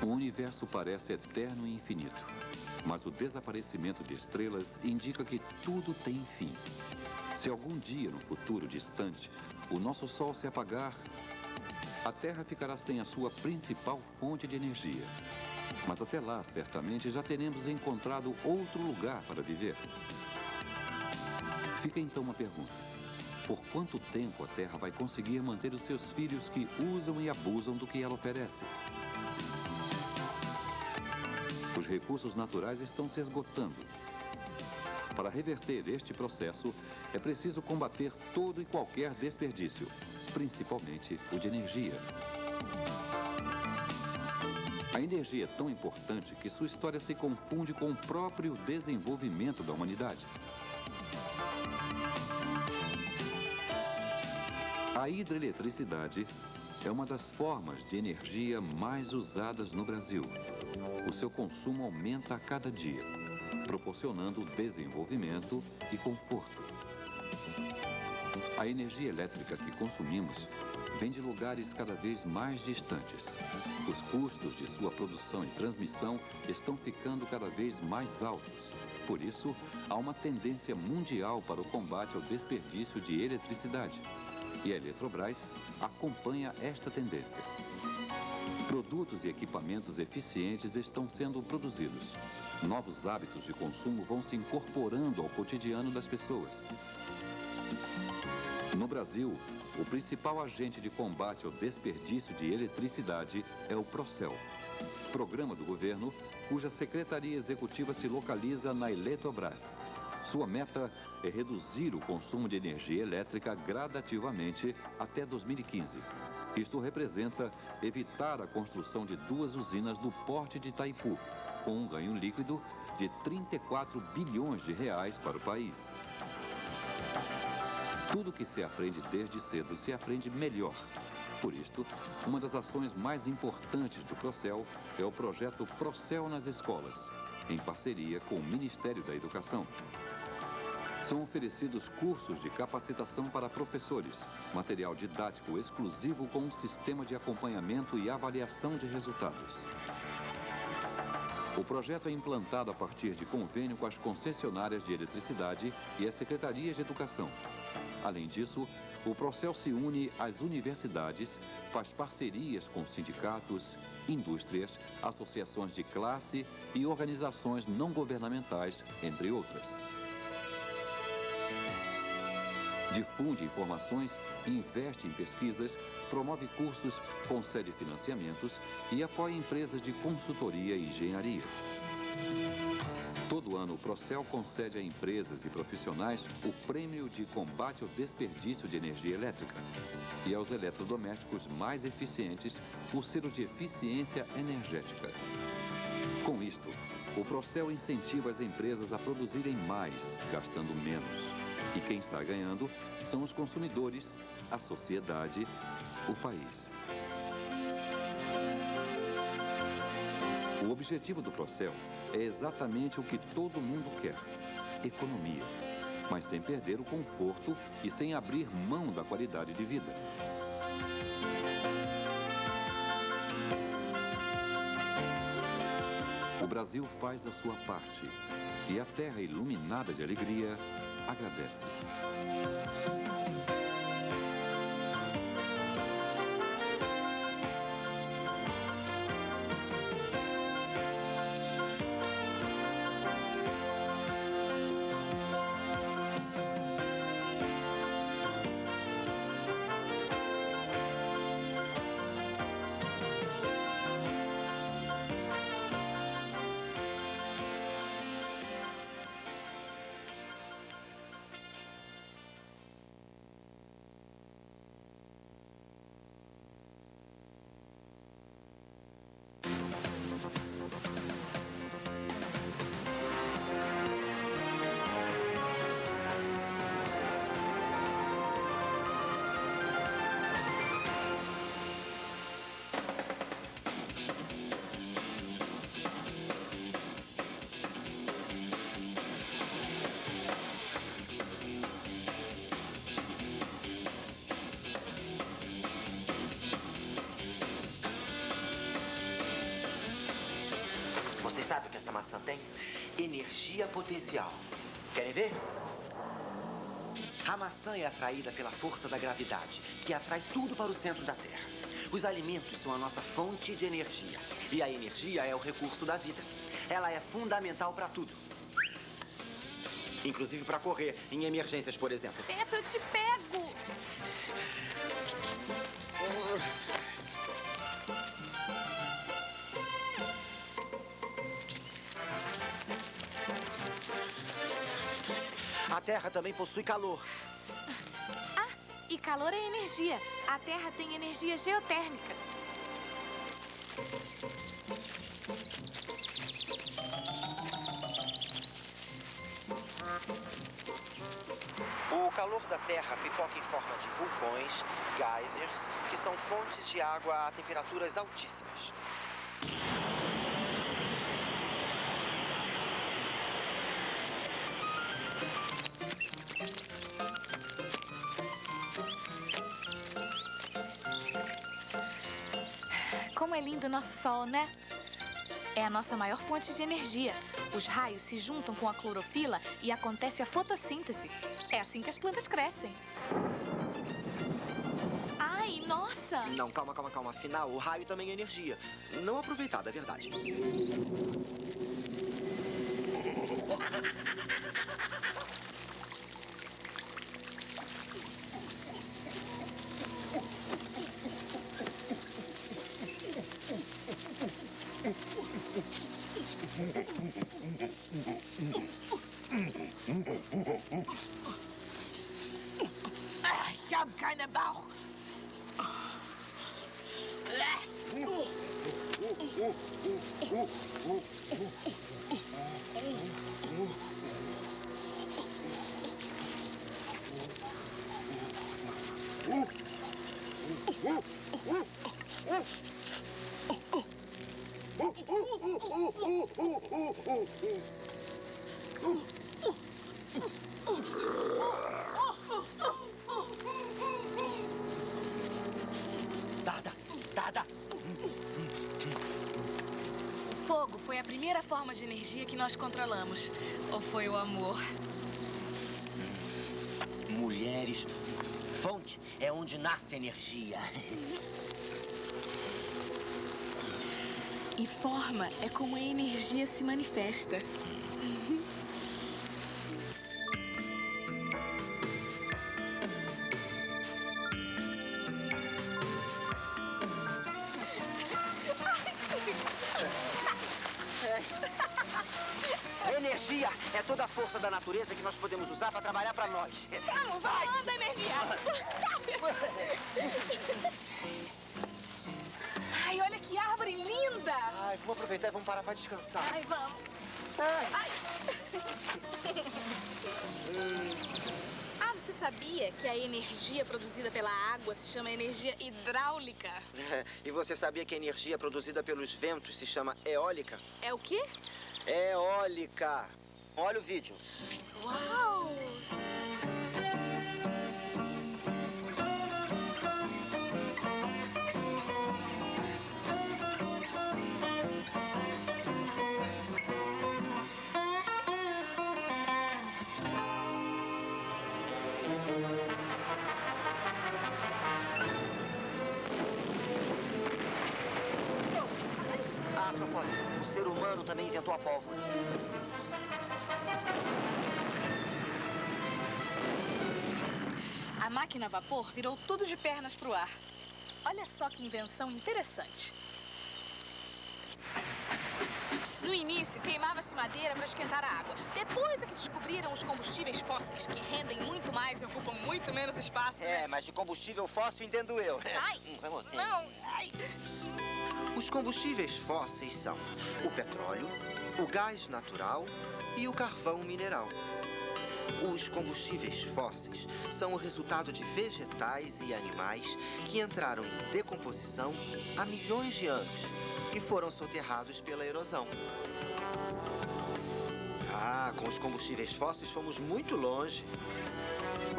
O universo parece eterno e infinito, mas o desaparecimento de estrelas indica que tudo tem fim. Se algum dia no futuro distante o nosso Sol se apagar, a Terra ficará sem a sua principal fonte de energia. Mas até lá, certamente, já teremos encontrado outro lugar para viver. Fica então uma pergunta. Por quanto tempo a Terra vai conseguir manter os seus filhos que usam e abusam do que ela oferece? Os recursos naturais estão se esgotando. Para reverter este processo, é preciso combater todo e qualquer desperdício, principalmente o de energia. A energia é tão importante que sua história se confunde com o próprio desenvolvimento da humanidade. A hidroeletricidade é uma das formas de energia mais usadas no Brasil. O seu consumo aumenta a cada dia, proporcionando desenvolvimento e conforto. A energia elétrica que consumimos vem de lugares cada vez mais distantes. Os custos de sua produção e transmissão estão ficando cada vez mais altos. Por isso, há uma tendência mundial para o combate ao desperdício de eletricidade. E a Eletrobras acompanha esta tendência. Produtos e equipamentos eficientes estão sendo produzidos. Novos hábitos de consumo vão se incorporando ao cotidiano das pessoas. No Brasil, o principal agente de combate ao desperdício de eletricidade é o Procel, programa do governo cuja secretaria executiva se localiza na Eletrobras. Sua meta é reduzir o consumo de energia elétrica gradativamente até 2015. Isto representa evitar a construção de 2 usinas do porte de Itaipu, com um ganho líquido de 34 bilhões de reais para o país. Tudo que se aprende desde cedo se aprende melhor. Por isto, uma das ações mais importantes do Procel é o projeto Procel nas escolas, em parceria com o Ministério da Educação. São oferecidos cursos de capacitação para professores, material didático exclusivo com um sistema de acompanhamento e avaliação de resultados. O projeto é implantado a partir de convênio com as concessionárias de eletricidade e as secretarias de educação. Além disso, o Procel se une às universidades, faz parcerias com sindicatos, indústrias, associações de classe e organizações não governamentais, entre outras. Difunde informações, investe em pesquisas, promove cursos, concede financiamentos e apoia empresas de consultoria e engenharia. Todo ano, o Procel concede a empresas e profissionais o prêmio de combate ao desperdício de energia elétrica e aos eletrodomésticos mais eficientes o selo de eficiência energética. Com isto, o Procel incentiva as empresas a produzirem mais, gastando menos. E quem está ganhando são os consumidores, a sociedade, o país. O objetivo do Procel é exatamente o que todo mundo quer: economia, mas sem perder o conforto e sem abrir mão da qualidade de vida. O Brasil faz a sua parte e a terra iluminada de alegria agradece. sabe o que essa maçã tem? Energia potencial. Querem ver? A maçã é atraída pela força da gravidade, que atrai tudo para o centro da Terra. Os alimentos são a nossa fonte de energia. E a energia é o recurso da vida. Ela é fundamental para tudo. Inclusive para correr, em emergências, por exemplo. Beto, eu te pego! A Terra também possui calor. Ah, e calor é energia. A Terra tem energia geotérmica. O calor da Terra pipoca em forma de vulcões, geysers, que são fontes de água a temperaturas altíssimas. Como é lindo o nosso Sol, né? É a nossa maior fonte de energia. Os raios se juntam com a clorofila e acontece a fotossíntese. É assim que as plantas crescem. Ai, nossa! Não, calma. Afinal, o raio também é energia. Não aproveitada, é verdade. Ich habe keinen Bauch. Dada. O fogo foi a primeira forma de energia que nós controlamos. Ou foi o amor? Mulheres. Fonte é onde nasce energia. E forma é como a energia se manifesta. Energia é toda a força da natureza que nós podemos usar para trabalhar para nós. Vamos, anda, energia! Ai, olha que árvore linda! Ai, vamos aproveitar e vamos parar para descansar. Ai, vamos. Ai. Ah, você sabia que a energia produzida pela água se chama energia hidráulica? E você sabia que a energia produzida pelos ventos se chama eólica? É o quê? Eólica. Olha o vídeo. Uau! A propósito, o ser humano também inventou a pólvora. A máquina a vapor virou tudo de pernas pro ar. Olha só que invenção interessante. No início, queimava-se madeira para esquentar a água. Depois é que descobriram os combustíveis fósseis, que rendem muito mais e ocupam muito menos espaço. É, mas de combustível fóssil entendo eu. Sai! Vamos sim. Não! Ai. Os combustíveis fósseis são o petróleo, o gás natural e o carvão mineral. Os combustíveis fósseis são o resultado de vegetais e animais que entraram em decomposição há milhões de anos e foram soterrados pela erosão. Ah, com os combustíveis fósseis fomos muito longe.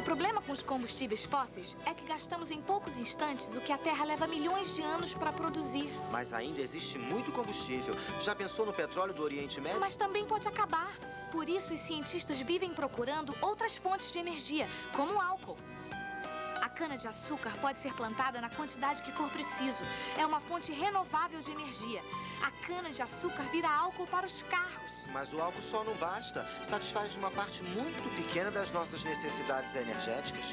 problema com os combustíveis fósseis é que gastamos em poucos instantes o que a Terra leva milhões de anos para produzir. Mas ainda existe muito combustível. Já pensou no petróleo do Oriente Médio? Mas também pode acabar. Por isso, os cientistas vivem procurando outras fontes de energia, como o álcool. A cana-de-açúcar pode ser plantada na quantidade que for preciso. É uma fonte renovável de energia. A cana-de-açúcar vira álcool para os carros. Mas o álcool só não basta. Satisfaz uma parte muito pequena das nossas necessidades energéticas.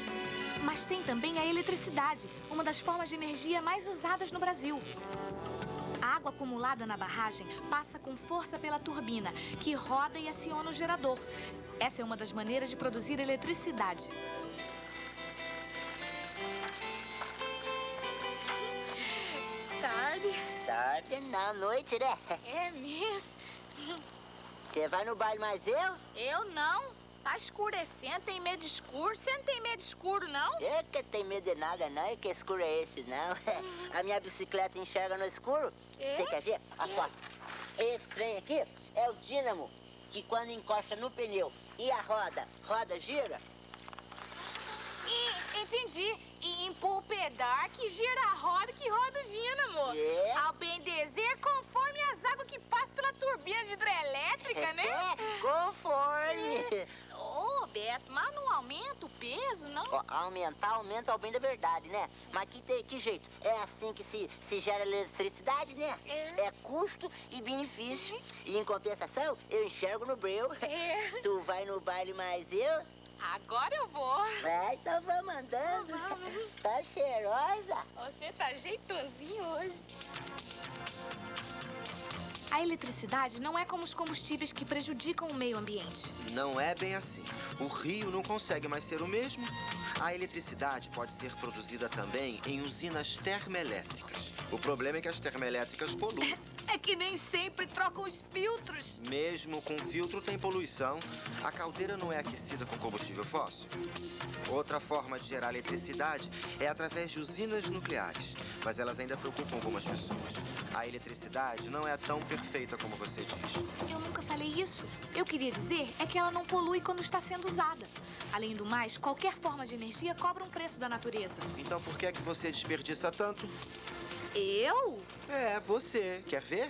Mas tem também a eletricidade, uma das formas de energia mais usadas no Brasil. A água acumulada na barragem passa com força pela turbina, que roda e aciona o gerador. Essa é uma das maneiras de produzir eletricidade. Tarde na noite, né? É mesmo? Você vai no baile mais eu? Eu não. Tá escurecendo, tem medo escuro. Você não tem medo escuro, não? Eu que tenho medo de nada, não. E que escuro é esse, não? A minha bicicleta enxerga no escuro. É? Você quer ver? Olha só. Esse trem aqui é o dínamo, que quando encosta no pneu e a roda gira. Entendi. E empurra o pedal que gira a roda que roda o dínamo. É. Ao bem dizer, conforme as águas que passam pela turbina de hidrelétrica, né? É, conforme. Ô, Beto, mas não aumenta o peso, não? Ó, aumenta ao bem da verdade, né? Mas que jeito? É assim que se gera eletricidade, né? É. É custo e benefício. E em compensação, eu enxergo no breu. É. Tu vai no baile mais eu? Agora eu vou. Então vamos andando. Vamos. Tá cheirosa. Você tá jeitosinho hoje. A eletricidade não é como os combustíveis que prejudicam o meio ambiente. Não é bem assim. O rio não consegue mais ser o mesmo. A eletricidade pode ser produzida também em usinas termoelétricas. O problema é que as termoelétricas poluem. É que nem sempre trocam os filtros. Mesmo com filtro tem poluição. A caldeira não é aquecida com combustível fóssil. Outra forma de gerar eletricidade é através de usinas nucleares. Mas elas ainda preocupam algumas pessoas. A eletricidade não é tão perfeita como você diz. Eu nunca falei isso. Eu queria dizer é que ela não polui quando está sendo usada. Além do mais, qualquer forma de energia cobra um preço da natureza. Então por que é que você desperdiça tanto? Eu? É, você. Quer ver?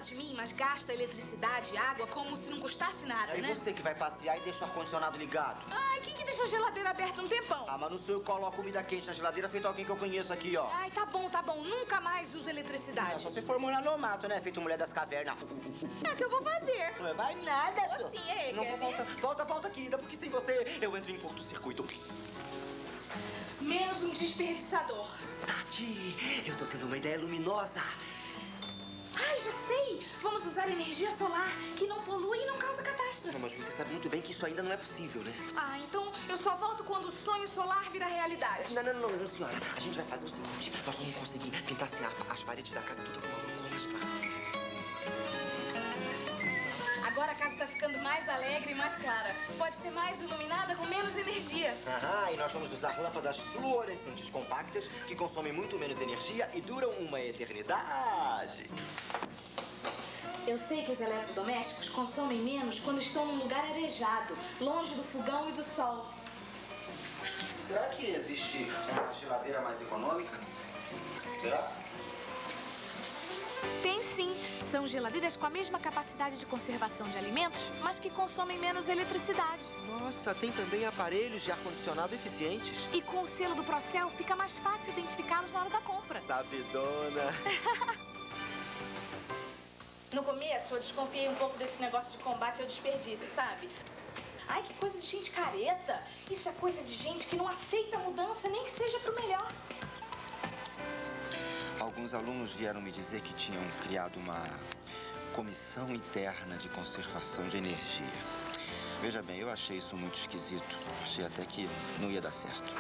De mim, mas gasta eletricidade e água como se não custasse nada, Aí né? você que vai passear e deixa o ar-condicionado ligado. Ai, quem que deixa a geladeira aberta um tempão? Ah, mas não sou eu que coloco comida quente na geladeira, feito alguém que eu conheço aqui, ó. Ai, tá bom. Nunca mais uso eletricidade. É, só se for morar no mato, né? Feito mulher das cavernas. É o que eu vou fazer. Não vai nada, Ou sim, é, Não quer vou ver? volta, querida, porque sem você eu entro em curto-circuito. Menos um desperdiçador. Tati, eu tô tendo uma ideia luminosa. Ai, já sei. Vamos usar energia solar, que não polui e não causa catástrofe. Não, mas você sabe muito bem que isso ainda não é possível, né? Ah, então eu só volto quando o sonho solar vira realidade. Não, senhora. A gente vai fazer o seguinte. Nós vamos conseguir pintar assim, as paredes da casa toda com uma cor mais clara. Agora a casa tá ficando mais alegre e mais clara. Pode ser mais iluminada com menos energia. Aham, e nós vamos usar lâmpadas fluorescentes compactas que consomem muito menos energia e duram uma eternidade. Eu sei que os eletrodomésticos consomem menos quando estão num lugar arejado, longe do fogão e do sol. Será que existe uma geladeira mais econômica? Será? Tem sim. São geladeiras com a mesma capacidade de conservação de alimentos, mas que consomem menos eletricidade. Nossa, tem também aparelhos de ar-condicionado eficientes. E com o selo do Procel fica mais fácil identificá-los na hora da compra. Sabidona. No começo, eu desconfiei um pouco desse negócio de combate ao desperdício, sabe? Ai, que coisa de gente careta. Isso é coisa de gente que não aceita mudança, nem que seja pro melhor. Alguns alunos vieram me dizer que tinham criado uma comissão interna de conservação de energia. Veja bem, eu achei isso muito esquisito. Achei até que não ia dar certo.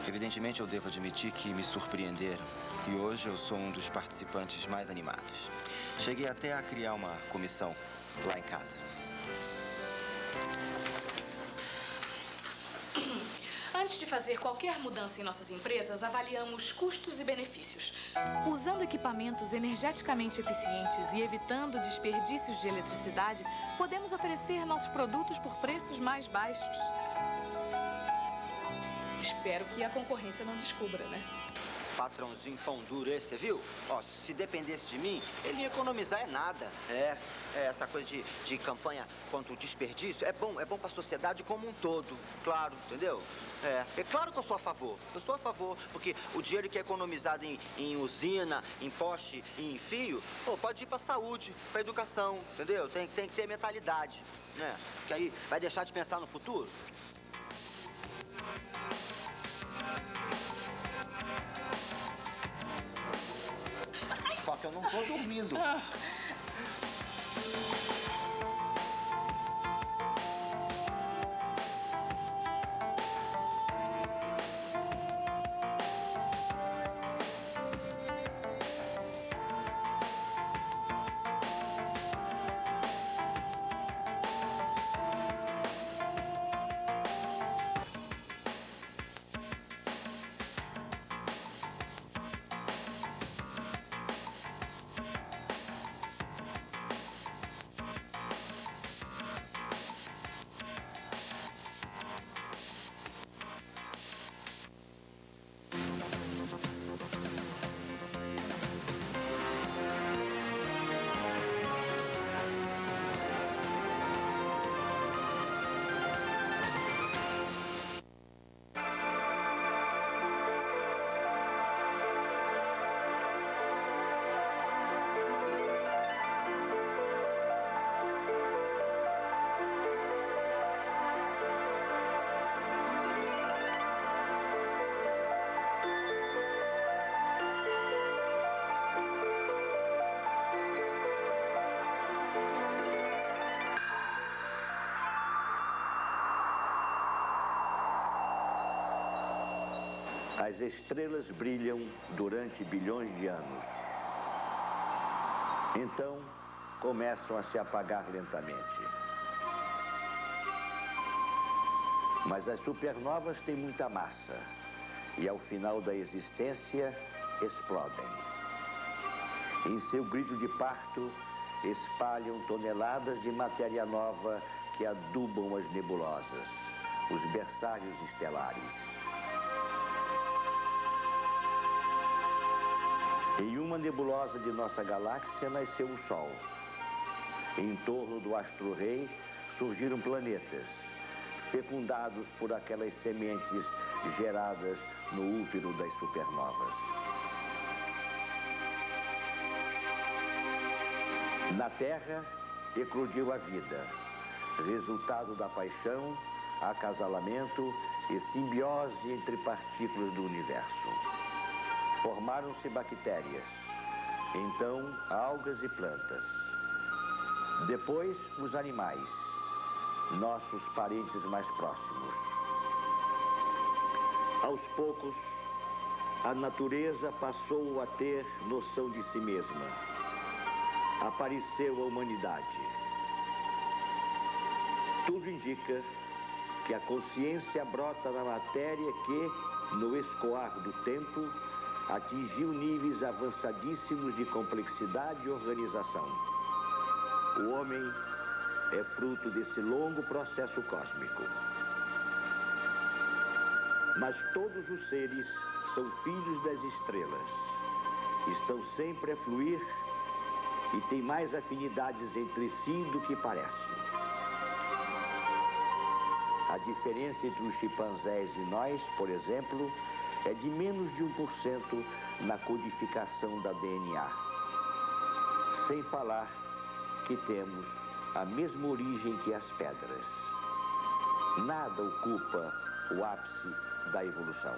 Evidentemente, eu devo admitir que me surpreenderam. E hoje eu sou um dos participantes mais animados. Cheguei até a criar uma comissão lá em casa. Antes de fazer qualquer mudança em nossas empresas, avaliamos custos e benefícios. Usando equipamentos energeticamente eficientes e evitando desperdícios de eletricidade, podemos oferecer nossos produtos por preços mais baixos. Espero que a concorrência não descubra, né? Patrãozinho pão duro esse, você viu? Ó, se dependesse de mim, ele ia economizar nada. Essa coisa de campanha contra o desperdício é bom pra sociedade como um todo, claro, entendeu? É claro que eu sou a favor. Eu sou a favor, porque o dinheiro que é economizado em usina, em poste e em fio, pode ir pra saúde, pra educação, entendeu? Tem que ter mentalidade, né? Porque aí vai deixar de pensar no futuro. Só que eu não tô dormindo. As estrelas brilham durante bilhões de anos. Então, começam a se apagar lentamente. Mas as supernovas têm muita massa e, ao final da existência, explodem. Em seu grito de parto, espalham toneladas de matéria nova que adubam as nebulosas, os berçários estelares. Em uma nebulosa de nossa galáxia nasceu o Sol. Em torno do astro-rei surgiram planetas, fecundados por aquelas sementes geradas no útero das supernovas. Na Terra, eclodiu a vida, resultado da paixão, acasalamento e simbiose entre partículas do universo. Formaram-se bactérias, então algas e plantas. Depois, os animais, nossos parentes mais próximos. Aos poucos, a natureza passou a ter noção de si mesma. Apareceu a humanidade. Tudo indica que a consciência brota na matéria que, no escoar do tempo, atingiu níveis avançadíssimos de complexidade e organização. O homem é fruto desse longo processo cósmico. Mas todos os seres são filhos das estrelas. Estão sempre a fluir e têm mais afinidades entre si do que parece. A diferença entre os chimpanzés e nós, por exemplo, é de menos de 1% na codificação da DNA. Sem falar que temos a mesma origem que as pedras. Nada ocupa o ápice da evolução.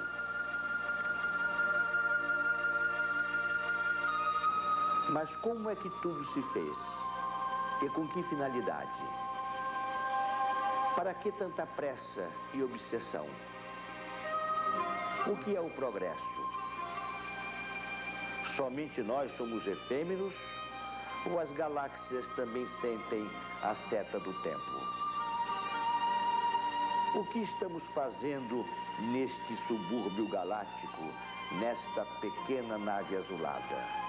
Mas como é que tudo se fez? E com que finalidade? Para que tanta pressa e obsessão? O que é o progresso? Somente nós somos efêmeros ou as galáxias também sentem a seta do tempo? O que estamos fazendo neste subúrbio galáctico, nesta pequena nave azulada?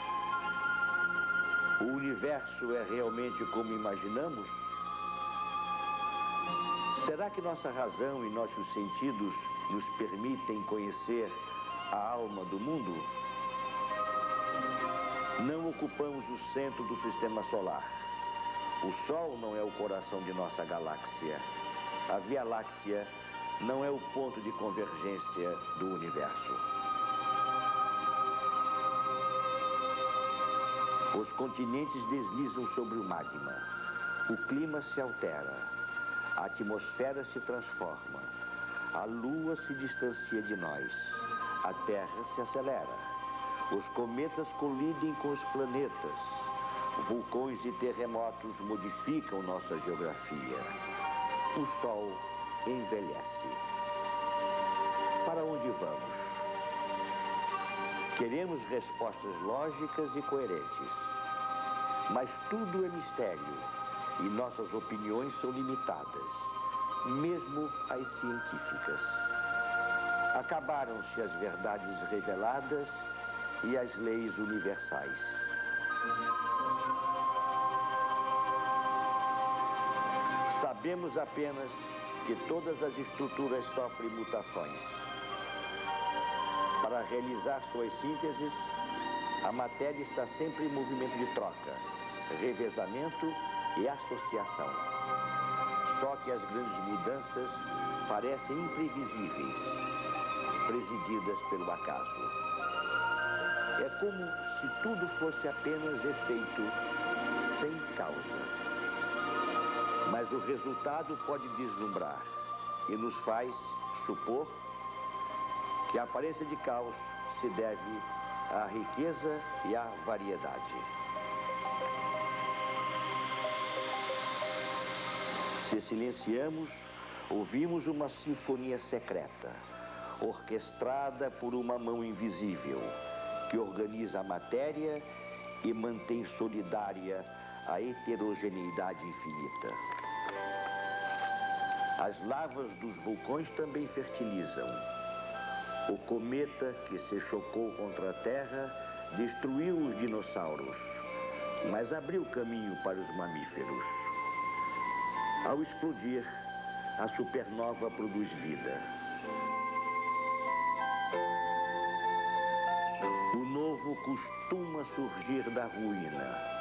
O universo é realmente como imaginamos? Será que nossa razão e nossos sentidos nos permitem conhecer a alma do mundo? Não ocupamos o centro do sistema solar. O Sol não é o coração de nossa galáxia. A Via Láctea não é o ponto de convergência do universo. Os continentes deslizam sobre o magma. O clima se altera. A atmosfera se transforma. A Lua se distancia de nós. A Terra se acelera. Os cometas colidem com os planetas. Vulcões e terremotos modificam nossa geografia. O Sol envelhece. Para onde vamos? Queremos respostas lógicas e coerentes. Mas tudo é mistério e nossas opiniões são limitadas, mesmo as científicas. Acabaram-se as verdades reveladas e as leis universais. Sabemos apenas que todas as estruturas sofrem mutações. Para realizar suas sínteses, a matéria está sempre em movimento de troca, revezamento e associação. Só que as grandes mudanças parecem imprevisíveis, presididas pelo acaso. É como se tudo fosse apenas efeito, sem causa. Mas o resultado pode deslumbrar e nos faz supor que a aparência de caos se deve à riqueza e à variedade. Se silenciamos, ouvimos uma sinfonia secreta, orquestrada por uma mão invisível, que organiza a matéria e mantém solidária a heterogeneidade infinita. As lavas dos vulcões também fertilizam. O cometa que se chocou contra a Terra destruiu os dinossauros, mas abriu caminho para os mamíferos. Ao explodir, a supernova produz vida. O novo costuma surgir da ruína.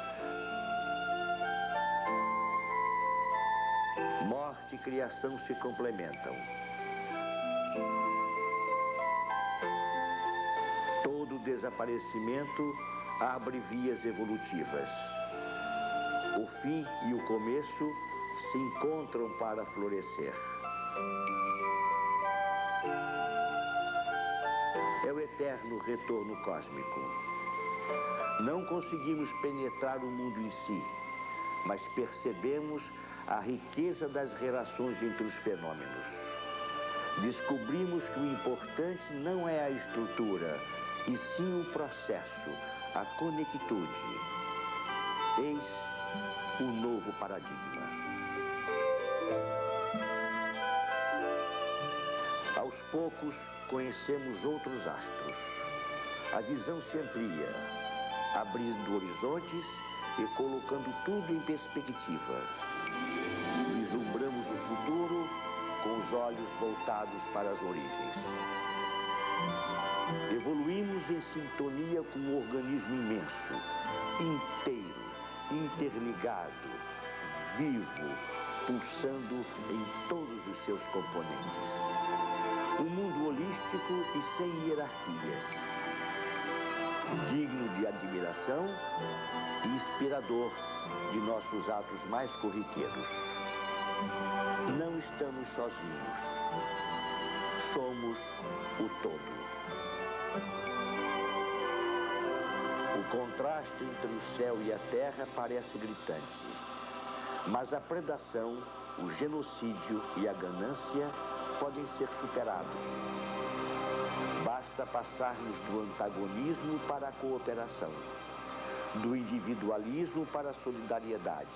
Morte e criação se complementam. Todo desaparecimento abre vias evolutivas. O fim e o começo se encontram para florescer. É o eterno retorno cósmico. Não conseguimos penetrar o mundo em si, mas percebemos a riqueza das relações entre os fenômenos. Descobrimos que o importante não é a estrutura, e sim o processo, a conectude. Eis o novo paradigma. Aos poucos, conhecemos outros astros. A visão se amplia, abrindo horizontes e colocando tudo em perspectiva. Vislumbramos o futuro com os olhos voltados para as origens. Evoluímos em sintonia com um organismo imenso, inteiro, interligado, vivo, pulsando em todos os seus componentes. Um mundo holístico e sem hierarquias. Digno de admiração e inspirador de nossos atos mais corriqueiros. Não estamos sozinhos. Somos o todo. O contraste entre o céu e a terra parece gritante. Mas a predação, o genocídio e a ganância podem ser superados. Basta passarmos do antagonismo para a cooperação, do individualismo para a solidariedade,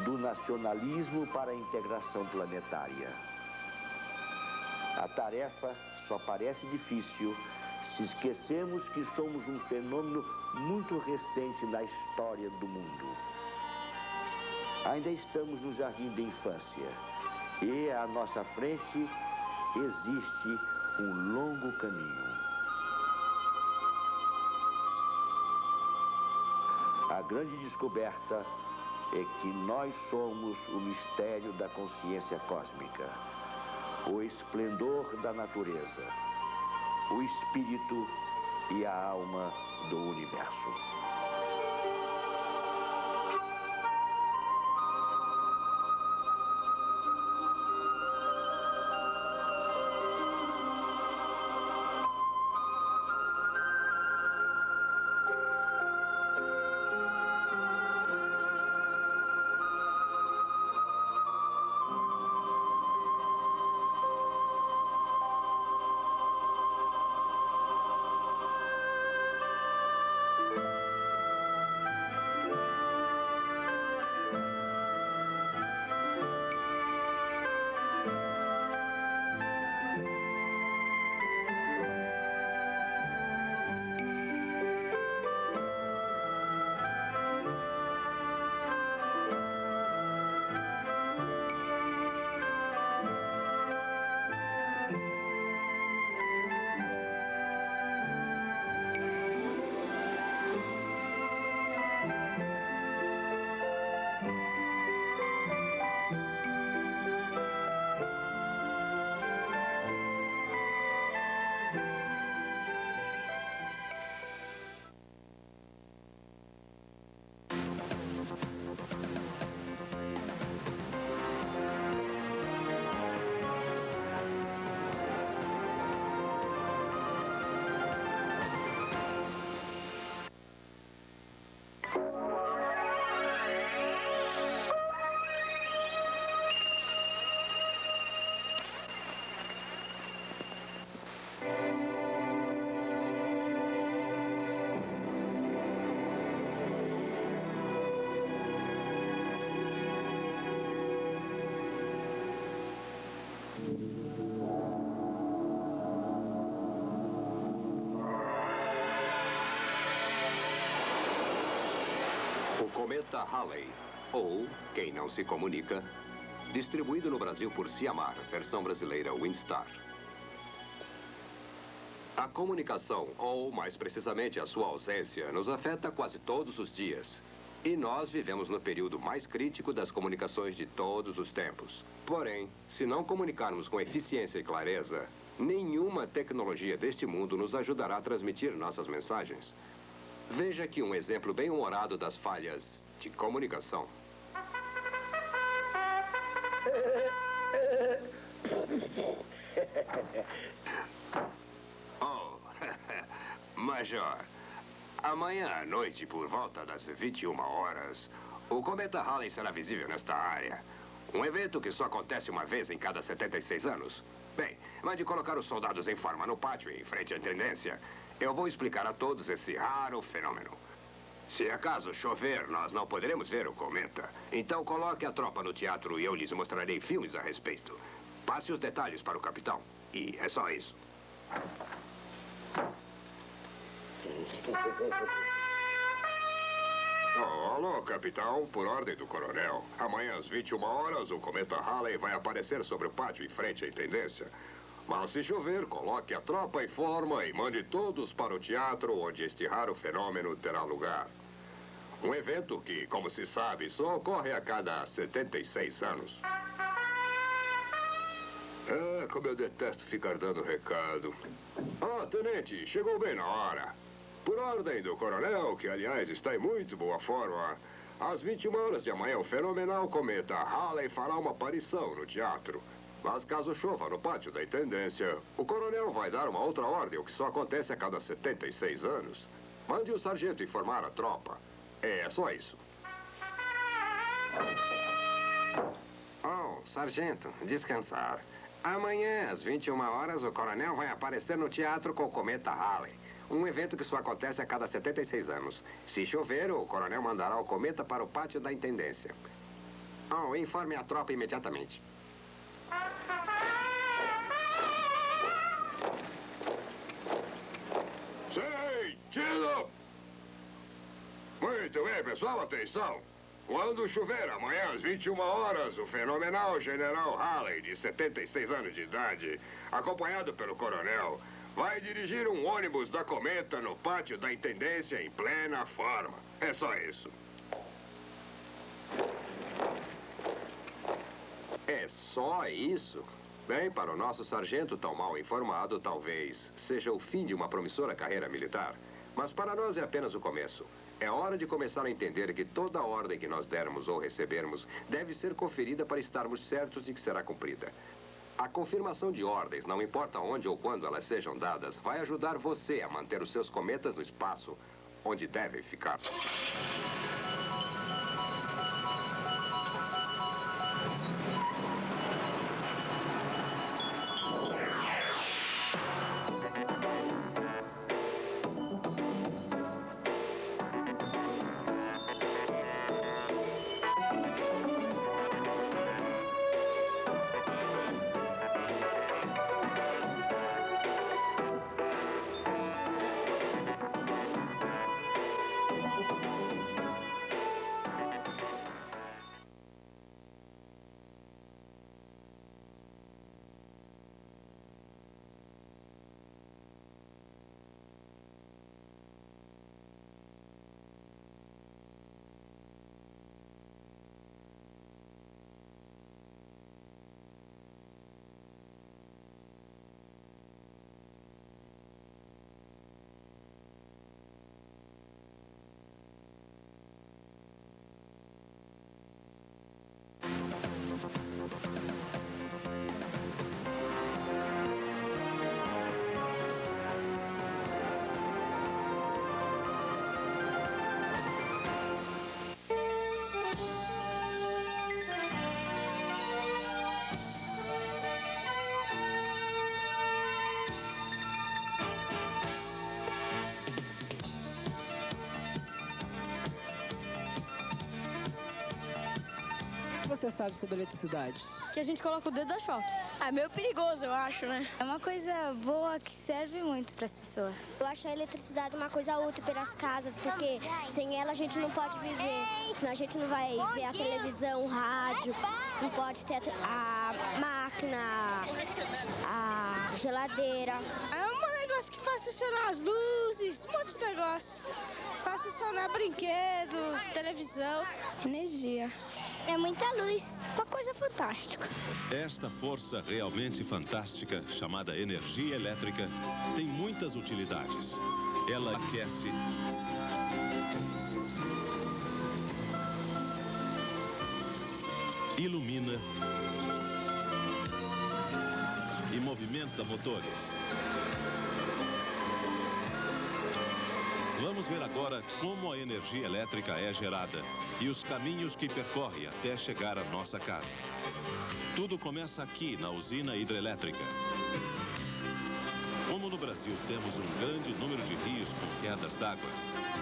do nacionalismo para a integração planetária. A tarefa só parece difícil se esquecemos que somos um fenômeno muito recente na história do mundo. Ainda estamos no jardim da infância e à nossa frente existe um longo caminho. A grande descoberta é que nós somos o mistério da consciência cósmica, o esplendor da natureza, o espírito e a alma do universo. Cometa Halley, ou Quem Não Se Comunica, distribuído no Brasil por Ciamar, versão brasileira Windstar. A comunicação, ou mais precisamente a sua ausência, nos afeta quase todos os dias. E nós vivemos no período mais crítico das comunicações de todos os tempos. Porém, se não comunicarmos com eficiência e clareza, nenhuma tecnologia deste mundo nos ajudará a transmitir nossas mensagens. Veja aqui um exemplo bem humorado das falhas de comunicação. Oh, Major, Amanhã à noite, por volta das 21 horas, o cometa Halley será visível nesta área. Um evento que só acontece uma vez em cada 76 anos. Bem, mande colocar os soldados em forma no pátio, em frente à intendência. Eu vou explicar a todos esse raro fenômeno. Se acaso chover, nós não poderemos ver o cometa. Então coloque a tropa no teatro e eu lhes mostrarei filmes a respeito. Passe os detalhes para o capitão. E é só isso. Oh, alô, capitão. Por ordem do coronel. Amanhã às 21 horas, o cometa Halley vai aparecer sobre o pátio em frente à intendência. Mas se chover, coloque a tropa em forma e mande todos para o teatro onde este raro fenômeno terá lugar. Um evento que, como se sabe, só ocorre a cada 76 anos. Ah, como eu detesto ficar dando recado. Ah, tenente, chegou bem na hora. Por ordem do coronel, que aliás está em muito boa forma, às 21 horas de amanhã o fenomenal cometa Halley fará uma aparição no teatro. Mas caso chova no pátio da intendência, o coronel vai dar uma outra ordem, o que só acontece a cada 76 anos. Mande o sargento informar a tropa. É só isso. Oh, sargento, descansar. Amanhã, às 21 horas, o coronel vai aparecer no teatro com o cometa Halley. Um evento que só acontece a cada 76 anos. Se chover, o coronel mandará o cometa para o pátio da intendência. Oh, informe a tropa imediatamente. Sentido! Muito bem, pessoal, atenção! Quando chover amanhã às 21 horas, o fenomenal General Halley, de 76 anos de idade, acompanhado pelo coronel, vai dirigir um ônibus da cometa no pátio da intendência em plena forma. É só isso. É só isso? Bem, para o nosso sargento tão mal informado, talvez seja o fim de uma promissora carreira militar. Mas para nós é apenas o começo. É hora de começar a entender que toda ordem que nós dermos ou recebermos deve ser conferida para estarmos certos de que será cumprida. A confirmação de ordens, não importa onde ou quando elas sejam dadas, vai ajudar você a manter os seus cometas no espaço onde devem ficar. O que você sabe sobre eletricidade? Que a gente coloca o dedo da choque. É meio perigoso, eu acho, né? É uma coisa boa que serve muito para as pessoas. Eu acho a eletricidade uma coisa útil para as casas, porque sem ela a gente não pode viver. Senão a gente não vai ver a televisão, o rádio, não pode ter a máquina, a geladeira. É um negócio que faz funcionar as luzes, um monte de negócio. Faz funcionar brinquedo, televisão. Energia. É muita luz, uma coisa fantástica. Esta força realmente fantástica, chamada energia elétrica, tem muitas utilidades. Ela aquece, ilumina e movimenta motores. Vamos Vamos ver agora como a energia elétrica é gerada e os caminhos que percorre até chegar à nossa casa. Tudo começa aqui, na usina hidrelétrica. Como no Brasil temos um grande número de rios com quedas d'água,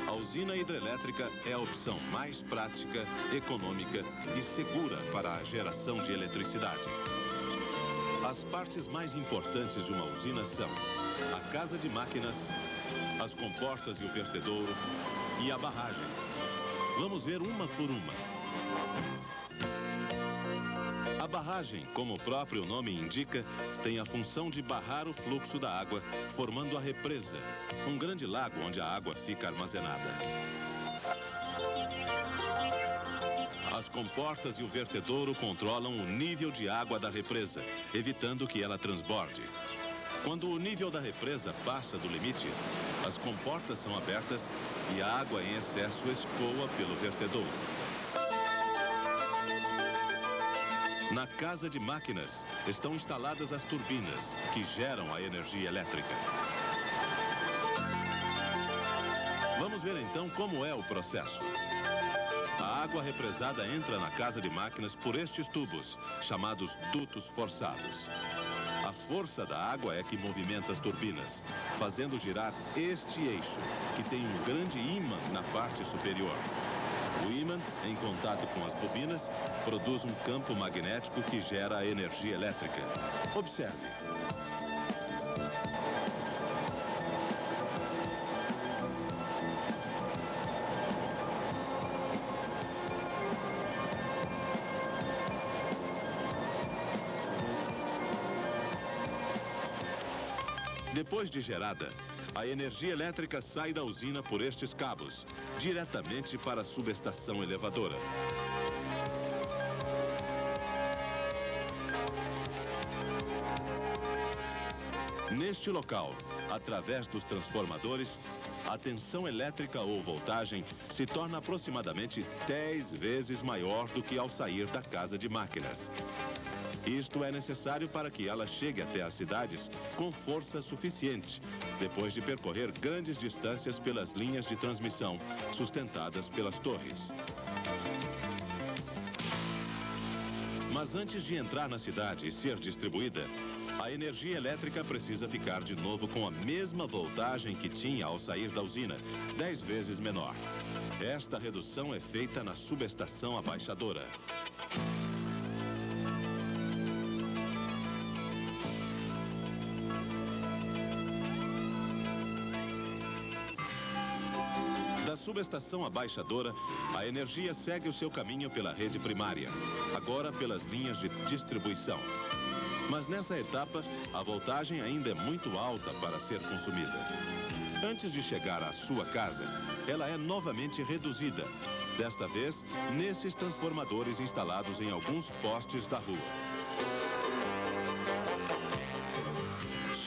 a usina hidrelétrica é a opção mais prática, econômica e segura para a geração de eletricidade. As partes mais importantes de uma usina são a casa de máquinas, as comportas e o vertedouro e a barragem. Vamos ver uma por uma. A barragem, como o próprio nome indica, tem a função de barrar o fluxo da água, formando a represa, um grande lago onde a água fica armazenada. As comportas e o vertedouro controlam o nível de água da represa, evitando que ela transborde. Quando o nível da represa passa do limite, as comportas são abertas e a água em excesso escoa pelo vertedouro. Na casa de máquinas estão instaladas as turbinas, que geram a energia elétrica. Vamos ver então como é o processo. A água represada entra na casa de máquinas por estes tubos, chamados dutos forçados. A força da água é que movimenta as turbinas, fazendo girar este eixo, que tem um grande ímã na parte superior. O ímã, em contato com as bobinas, produz um campo magnético que gera a energia elétrica. Observe. Depois de gerada, a energia elétrica sai da usina por estes cabos, diretamente para a subestação elevadora. Neste local, através dos transformadores, a tensão elétrica ou voltagem se torna aproximadamente 10 vezes maior do que ao sair da casa de máquinas. Isto é necessário para que ela chegue até as cidades com força suficiente, depois de percorrer grandes distâncias pelas linhas de transmissão, sustentadas pelas torres. Mas antes de entrar na cidade e ser distribuída, a energia elétrica precisa ficar de novo com a mesma voltagem que tinha ao sair da usina, 10 vezes menor. Esta redução é feita na subestação abaixadora. Da subestação abaixadora, a energia segue o seu caminho pela rede primária, agora pelas linhas de distribuição. Mas nessa etapa, a voltagem ainda é muito alta para ser consumida. Antes de chegar à sua casa, ela é novamente reduzida, desta vez nesses transformadores instalados em alguns postes da rua.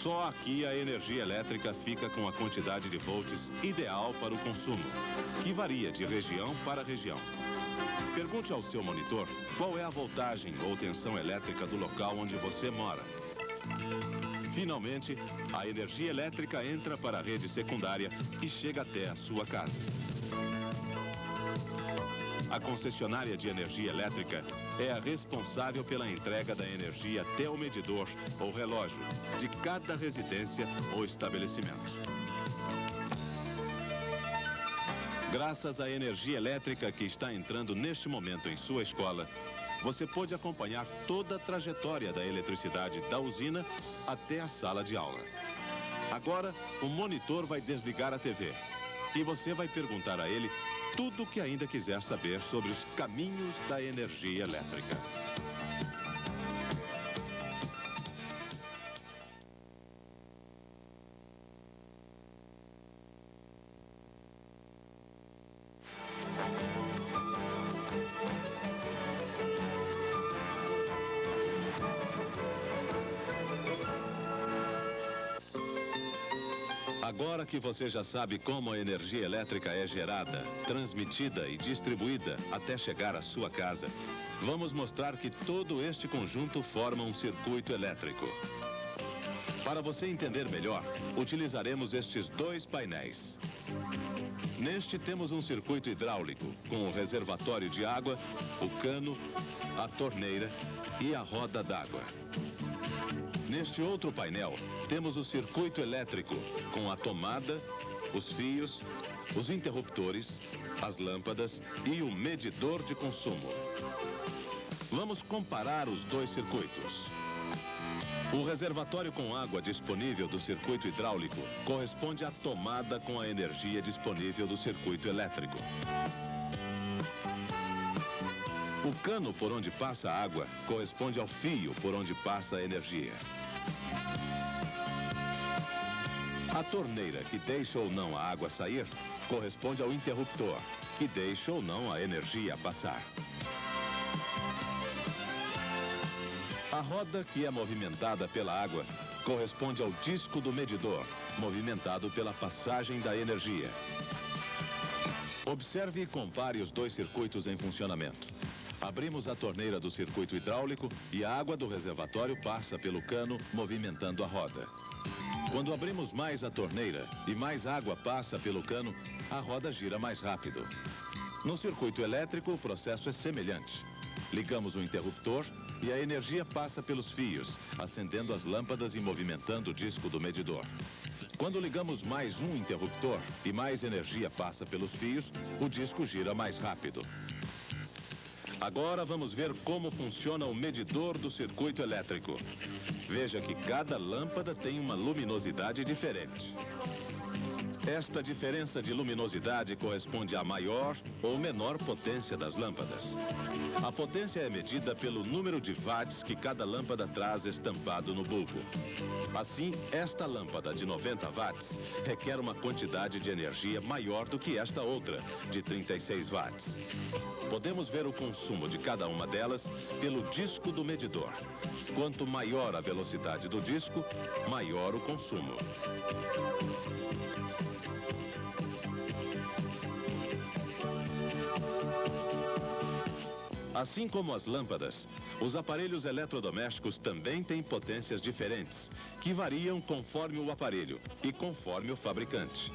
Só aqui a energia elétrica fica com a quantidade de volts ideal para o consumo, que varia de região para região. Pergunte ao seu monitor qual é a voltagem ou tensão elétrica do local onde você mora. Finalmente, a energia elétrica entra para a rede secundária e chega até a sua casa. A concessionária de energia elétrica é a responsável pela entrega da energia até o medidor ou relógio de cada residência ou estabelecimento. Graças à energia elétrica que está entrando neste momento em sua escola, você pode acompanhar toda a trajetória da eletricidade da usina até a sala de aula. Agora, o monitor vai desligar a TV e você vai perguntar a ele tudo o que ainda quiser saber sobre os caminhos da energia elétrica. Agora que você já sabe como a energia elétrica é gerada, transmitida e distribuída até chegar à sua casa, vamos mostrar que todo este conjunto forma um circuito elétrico. Para você entender melhor, utilizaremos estes dois painéis. Neste temos um circuito hidráulico, com o reservatório de água, o cano, a torneira e a roda d'água. Neste outro painel, temos o circuito elétrico, com a tomada, os fios, os interruptores, as lâmpadas e o medidor de consumo. Vamos comparar os dois circuitos. O reservatório com água disponível do circuito hidráulico corresponde à tomada com a energia disponível do circuito elétrico. O cano por onde passa a água corresponde ao fio por onde passa a energia. A torneira que deixa ou não a água sair corresponde ao interruptor, que deixa ou não a energia passar. A roda que é movimentada pela água corresponde ao disco do medidor, movimentado pela passagem da energia. Observe e compare os dois circuitos em funcionamento. Abrimos a torneira do circuito hidráulico e a água do reservatório passa pelo cano, movimentando a roda. Quando abrimos mais a torneira e mais água passa pelo cano, a roda gira mais rápido. No circuito elétrico, o processo é semelhante. Ligamos o interruptor e a energia passa pelos fios, acendendo as lâmpadas e movimentando o disco do medidor. Quando ligamos mais um interruptor e mais energia passa pelos fios, o disco gira mais rápido. Agora vamos ver como funciona o medidor do circuito elétrico. Veja que cada lâmpada tem uma luminosidade diferente. Esta diferença de luminosidade corresponde à maior ou menor potência das lâmpadas. A potência é medida pelo número de watts que cada lâmpada traz estampado no bulbo. Assim, esta lâmpada de 90 watts requer uma quantidade de energia maior do que esta outra, de 36 watts. Podemos ver o consumo de cada uma delas pelo disco do medidor. Quanto maior a velocidade do disco, maior o consumo. Assim como as lâmpadas, os aparelhos eletrodomésticos também têm potências diferentes, que variam conforme o aparelho e conforme o fabricante.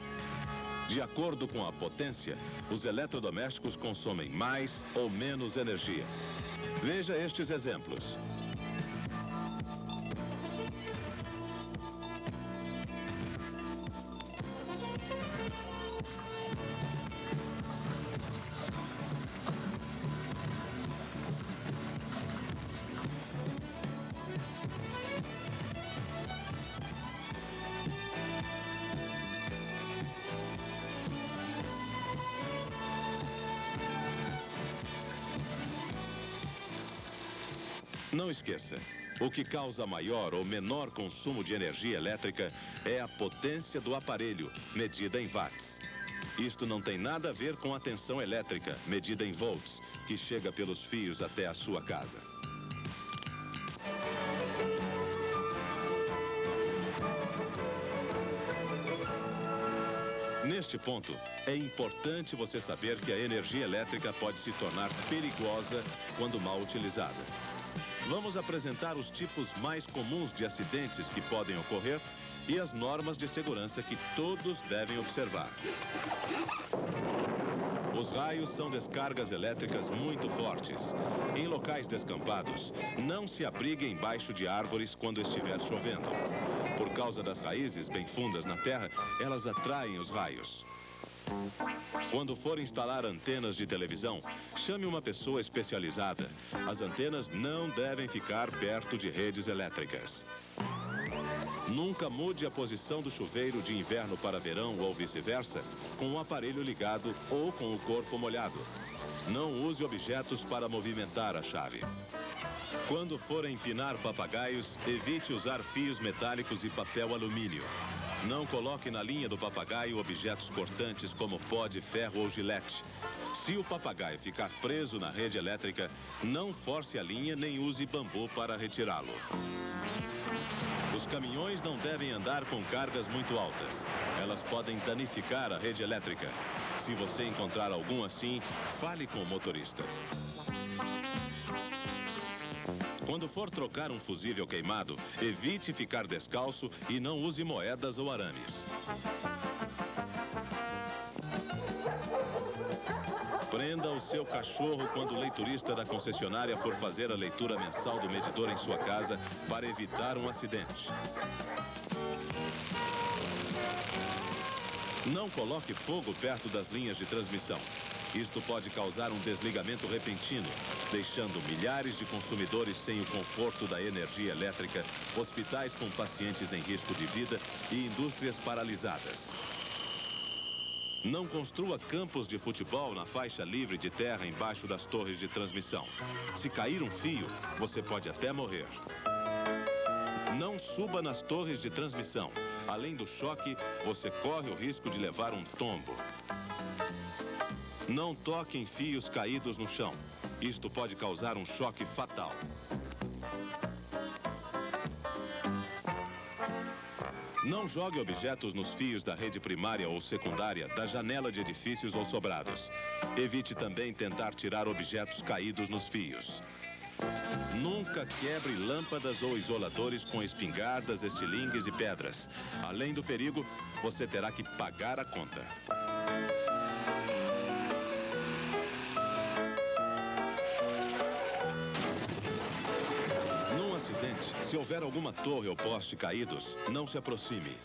De acordo com a potência, os eletrodomésticos consomem mais ou menos energia. Veja estes exemplos. Não esqueça, o que causa maior ou menor consumo de energia elétrica é a potência do aparelho, medida em watts. Isto não tem nada a ver com a tensão elétrica, medida em volts, que chega pelos fios até a sua casa. Neste ponto, é importante você saber que a energia elétrica pode se tornar perigosa quando mal utilizada. Vamos apresentar os tipos mais comuns de acidentes que podem ocorrer e as normas de segurança que todos devem observar. Os raios são descargas elétricas muito fortes. Em locais descampados, não se abrigue embaixo de árvores quando estiver chovendo. Por causa das raízes bem fundas na terra, elas atraem os raios. Quando for instalar antenas de televisão, chame uma pessoa especializada. As antenas não devem ficar perto de redes elétricas. Nunca mude a posição do chuveiro de inverno para verão ou vice-versa, com o aparelho ligado ou com o corpo molhado. Não use objetos para movimentar a chave. Quando for empinar papagaios, evite usar fios metálicos e papel alumínio. Não coloque na linha do papagaio objetos cortantes como pó de ferro ou gilete. Se o papagaio ficar preso na rede elétrica, não force a linha nem use bambu para retirá-lo. Os caminhões não devem andar com cargas muito altas. Elas podem danificar a rede elétrica. Se você encontrar algum assim, fale com o motorista. Quando for trocar um fusível queimado, evite ficar descalço e não use moedas ou arames. Prenda o seu cachorro quando o leiturista da concessionária for fazer a leitura mensal do medidor em sua casa para evitar um acidente. Não coloque fogo perto das linhas de transmissão. Isto pode causar um desligamento repentino, deixando milhares de consumidores sem o conforto da energia elétrica, hospitais com pacientes em risco de vida e indústrias paralisadas. Não construa campos de futebol na faixa livre de terra embaixo das torres de transmissão. Se cair um fio, você pode até morrer. Não suba nas torres de transmissão. Além do choque, você corre o risco de levar um tombo. Não toque em fios caídos no chão. Isto pode causar um choque fatal. Não jogue objetos nos fios da rede primária ou secundária da janela de edifícios ou sobrados. Evite também tentar tirar objetos caídos nos fios. Nunca quebre lâmpadas ou isoladores com espingardas, estilingues e pedras. Além do perigo, você terá que pagar a conta. Se houver alguma torre ou poste caídos, não se aproxime.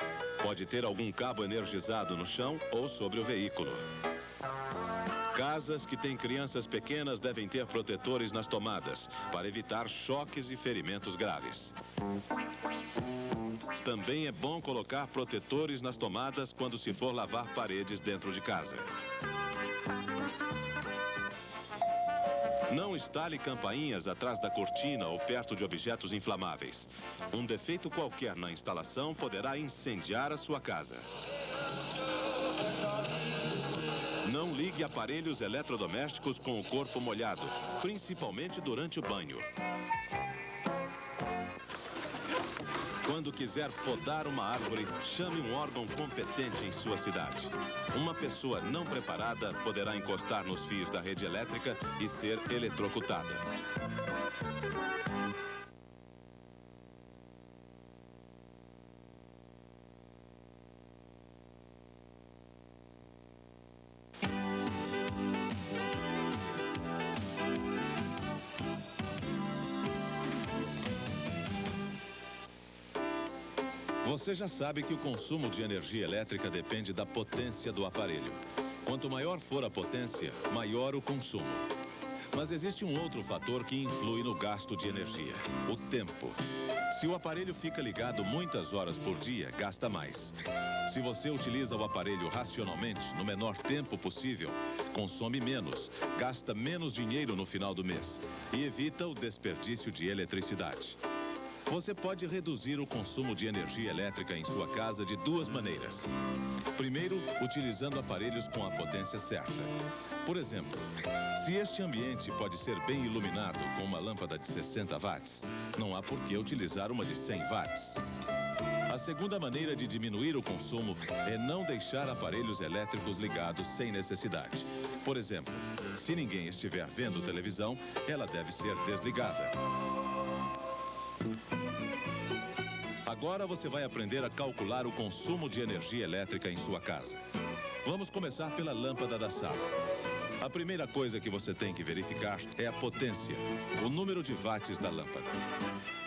Pode ter algum cabo energizado no chão ou sobre o veículo. Casas que têm crianças pequenas devem ter protetores nas tomadas, para evitar choques e ferimentos graves. Também é bom colocar protetores nas tomadas quando se for lavar paredes dentro de casa. Não instale campainhas atrás da cortina ou perto de objetos inflamáveis. Um defeito qualquer na instalação poderá incendiar a sua casa. Não ligue aparelhos eletrodomésticos com o corpo molhado, principalmente durante o banho. Quando quiser podar uma árvore, chame um órgão competente em sua cidade. Uma pessoa não preparada poderá encostar nos fios da rede elétrica e ser eletrocutada. Você já sabe que o consumo de energia elétrica depende da potência do aparelho. Quanto maior for a potência, maior o consumo. Mas existe um outro fator que influi no gasto de energia: o tempo. Se o aparelho fica ligado muitas horas por dia, gasta mais. Se você utiliza o aparelho racionalmente, no menor tempo possível, consome menos, gasta menos dinheiro no final do mês e evita o desperdício de eletricidade. Você pode reduzir o consumo de energia elétrica em sua casa de duas maneiras. Primeiro, utilizando aparelhos com a potência certa. Por exemplo, se este ambiente pode ser bem iluminado com uma lâmpada de 60 watts, não há por que utilizar uma de 100 watts. A segunda maneira de diminuir o consumo é não deixar aparelhos elétricos ligados sem necessidade. Por exemplo, se ninguém estiver vendo televisão, ela deve ser desligada. Agora você vai aprender a calcular o consumo de energia elétrica em sua casa. Vamos começar pela lâmpada da sala. A primeira coisa que você tem que verificar é a potência, o número de watts da lâmpada.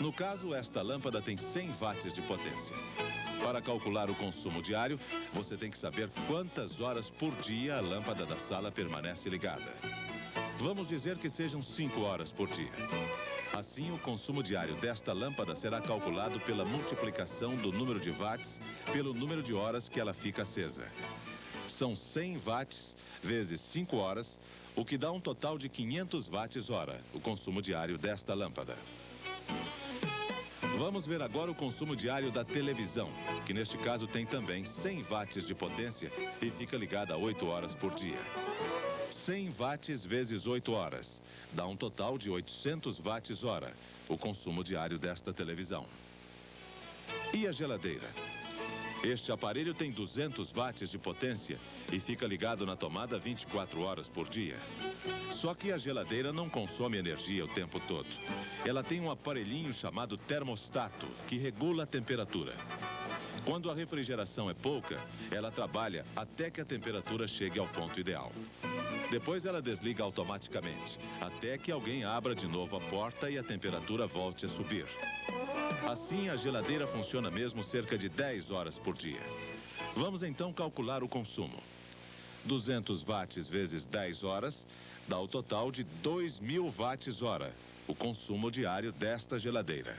No caso, esta lâmpada tem 100 watts de potência. Para calcular o consumo diário, você tem que saber quantas horas por dia a lâmpada da sala permanece ligada. Vamos dizer que sejam 5 horas por dia. Assim, o consumo diário desta lâmpada será calculado pela multiplicação do número de watts pelo número de horas que ela fica acesa. São 100 watts vezes 5 horas, o que dá um total de 500 watts hora, o consumo diário desta lâmpada. Vamos ver agora o consumo diário da televisão, que neste caso tem também 100 watts de potência e fica ligada a 8 horas por dia. 100 watts vezes 8 horas, dá um total de 800 watts hora, o consumo diário desta televisão. E a geladeira? Este aparelho tem 200 watts de potência e fica ligado na tomada 24 horas por dia. Só que a geladeira não consome energia o tempo todo. Ela tem um aparelhinho chamado termostato, que regula a temperatura. Quando a refrigeração é pouca, ela trabalha até que a temperatura chegue ao ponto ideal. Depois ela desliga automaticamente, até que alguém abra de novo a porta e a temperatura volte a subir. Assim, a geladeira funciona mesmo cerca de 10 horas por dia. Vamos então calcular o consumo. 200 watts vezes 10 horas dá o total de 2.000 watts-hora, o consumo diário desta geladeira.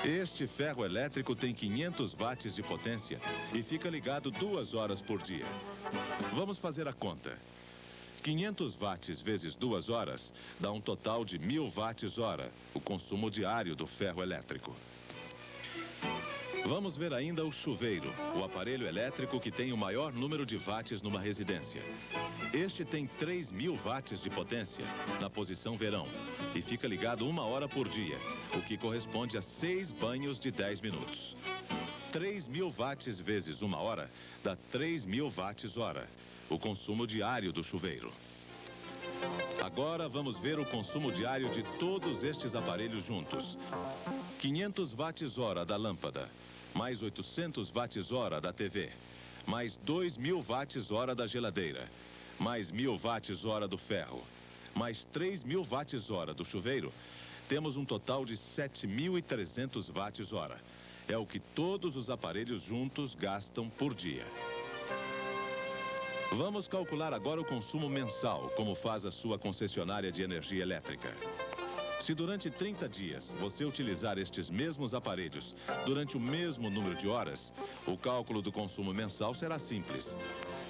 Este ferro elétrico tem 500 watts de potência e fica ligado 2 horas por dia. Vamos fazer a conta. 500 watts vezes 2 horas dá um total de 1.000 watts-hora, o consumo diário do ferro elétrico. Vamos ver ainda o chuveiro, o aparelho elétrico que tem o maior número de watts numa residência. Este tem 3.000 watts de potência na posição verão e fica ligado 1 hora por dia, o que corresponde a 6 banhos de 10 minutos. 3.000 watts vezes 1 hora dá 3.000 watts-hora, o consumo diário do chuveiro. Agora vamos ver o consumo diário de todos estes aparelhos juntos. 500 watts-hora da lâmpada, mais 800 watts-hora da TV, mais 2.000 watts-hora da geladeira, mais 1.000 watts-hora do ferro, mais 3.000 watts-hora do chuveiro, temos um total de 7.300 watts-hora. É o que todos os aparelhos juntos gastam por dia. Vamos calcular agora o consumo mensal, como faz a sua concessionária de energia elétrica. Se durante 30 dias você utilizar estes mesmos aparelhos durante o mesmo número de horas, o cálculo do consumo mensal será simples.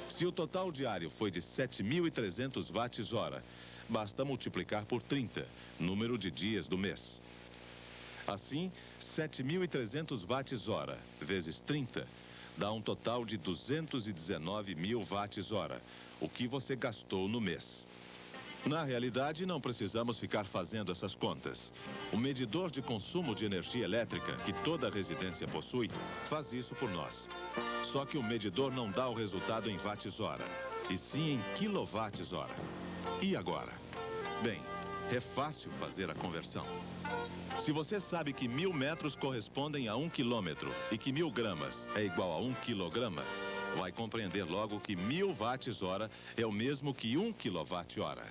Se o total diário foi de 7.300 watts-hora, basta multiplicar por 30, número de dias do mês. Assim, 7.300 watts-hora vezes 30 dá um total de 219.000 watts-hora, o que você gastou no mês. Na realidade, não precisamos ficar fazendo essas contas. O medidor de consumo de energia elétrica que toda residência possui faz isso por nós. Só que o medidor não dá o resultado em watts-hora, e sim em quilowatts-hora. E agora? Bem, é fácil fazer a conversão. Se você sabe que 1.000 metros correspondem a 1 quilômetro e que 1.000 gramas é igual a 1 quilograma, vai compreender logo que 1.000 watts-hora é o mesmo que 1 quilowatt-hora.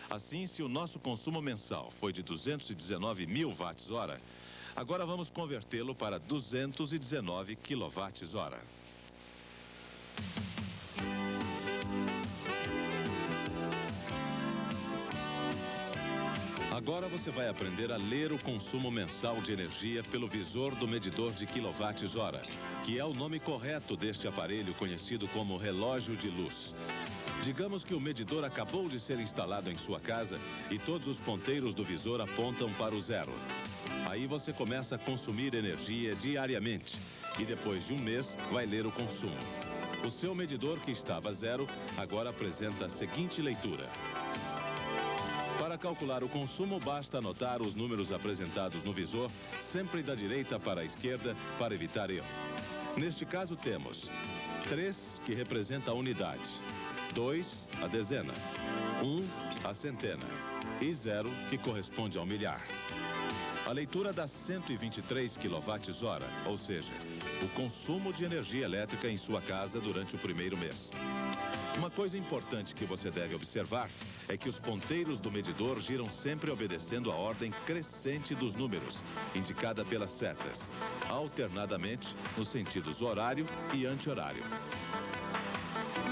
Assim, se o nosso consumo mensal foi de 219.000 watts-hora, agora vamos convertê-lo para 219 quilowatts-hora. Agora você vai aprender a ler o consumo mensal de energia pelo visor do medidor de quilowatts-hora, que é o nome correto deste aparelho conhecido como relógio de luz. Digamos que o medidor acabou de ser instalado em sua casa e todos os ponteiros do visor apontam para o zero. Aí você começa a consumir energia diariamente e depois de um mês vai ler o consumo. O seu medidor, que estava zero, agora apresenta a seguinte leitura. Para calcular o consumo, basta anotar os números apresentados no visor, sempre da direita para a esquerda, para evitar erro. Neste caso temos 3, que representa a unidade, 2, a dezena, 1, a centena e 0, que corresponde ao milhar. A leitura dá 123 quilowatts-hora, ou seja, o consumo de energia elétrica em sua casa durante o primeiro mês. Uma coisa importante que você deve observar é que os ponteiros do medidor giram sempre obedecendo a ordem crescente dos números, indicada pelas setas, alternadamente nos sentidos horário e anti-horário.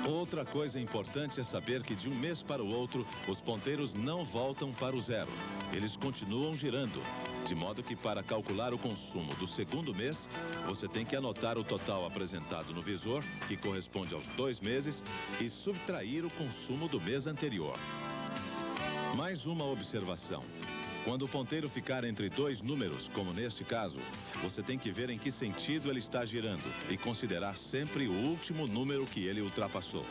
Outra coisa importante é saber que de um mês para o outro, os ponteiros não voltam para o zero. Eles continuam girando, de modo que para calcular o consumo do segundo mês, você tem que anotar o total apresentado no visor, que corresponde aos 2 meses, e subtrair o consumo do mês anterior. Mais uma observação. Quando o ponteiro ficar entre 2 números, como neste caso, você tem que ver em que sentido ele está girando e considerar sempre o último número que ele ultrapassou.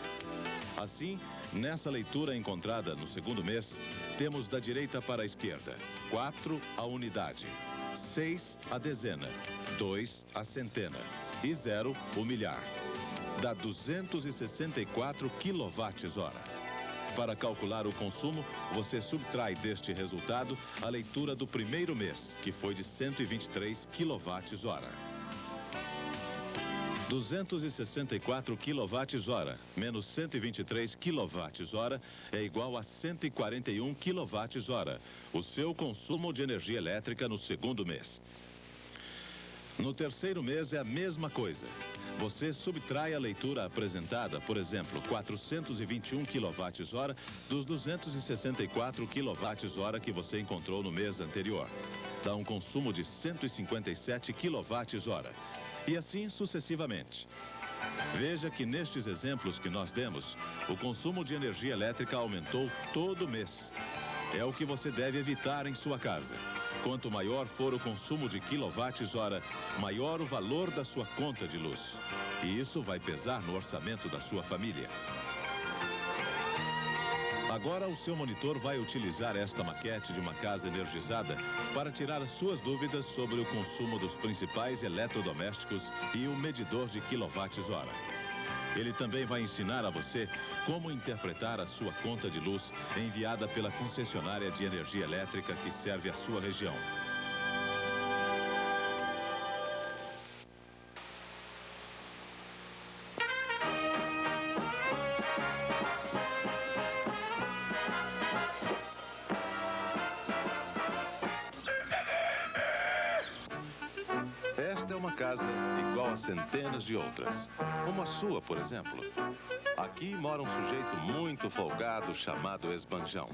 Assim, nessa leitura encontrada no segundo mês, temos da direita para a esquerda 4 a unidade, 6 a dezena, 2 a centena e 0 o milhar. Dá 264 quilowatts-hora. Para calcular o consumo, você subtrai deste resultado a leitura do primeiro mês, que foi de 123 quilowatts-hora. 264 kWh menos 123 kWh é igual a 141 kWh, o seu consumo de energia elétrica no segundo mês. No terceiro mês é a mesma coisa. Você subtrai a leitura apresentada, por exemplo, 421 kWh dos 264 kWh que você encontrou no mês anterior. Dá um consumo de 157 kWh. E assim sucessivamente. Veja que nestes exemplos que nós demos, o consumo de energia elétrica aumentou todo mês. É o que você deve evitar em sua casa. Quanto maior for o consumo de quilowatts-hora, maior o valor da sua conta de luz. E isso vai pesar no orçamento da sua família. Agora o seu monitor vai utilizar esta maquete de uma casa energizada para tirar as suas dúvidas sobre o consumo dos principais eletrodomésticos e o medidor de quilowatts-hora. Ele também vai ensinar a você como interpretar a sua conta de luz enviada pela concessionária de energia elétrica que serve a sua região. Esta é uma casa igual a centenas de outras, como a sua, por exemplo. Aqui mora um sujeito muito folgado chamado Esbanjão.